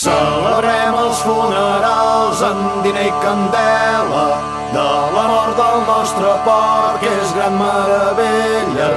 Celebrem els funerals amb diner i candela de la mort del nostre porc, que és gran meravella.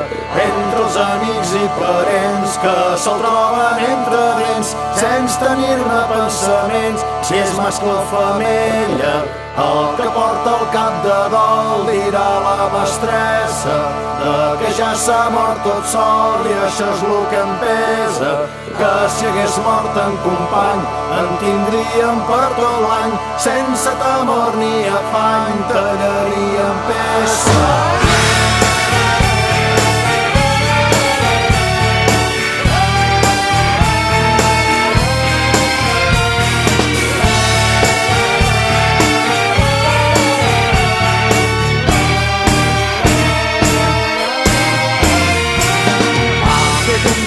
Entre els amics i parents que se'l troben entre dents, sense tenir-ne pensaments si és mascle o femella. El que porta el cap de dol dirà la mestressa de que ja s'ha mort tot sol, i això és lo que em pesa, que si hagués mort en company en tindríem per tot l'any, sense temor ni afany tallaríem peça.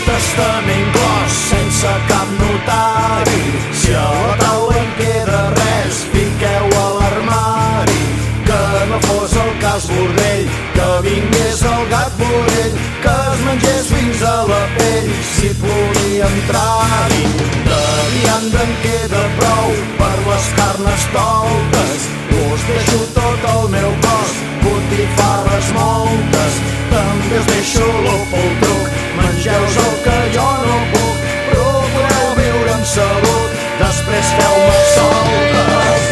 Testament gros sense cap notari, si a la taula en queda res fiqueu a l'armari. Que no fos el cas bordell, que vingués el gat vorell, que es mengés fins a la pell si volia entrar-hi. De vianda en queda prou per les carnestoltes, us deixo tot el meu cos, botifarres moltes. També us deixo l'ou pel truc, mengeu-vos el que jo no puc. Procureu viure amb salut, després feu-me soltes.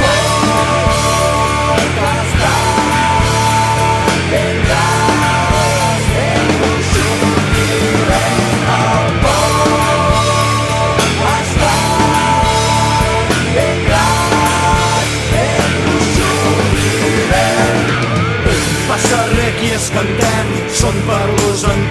Porc està ben gras, ben gruixut viurem. El porc està ben gras, ben gruixut viurem. Passa res, qui es cantem, són per l'ús en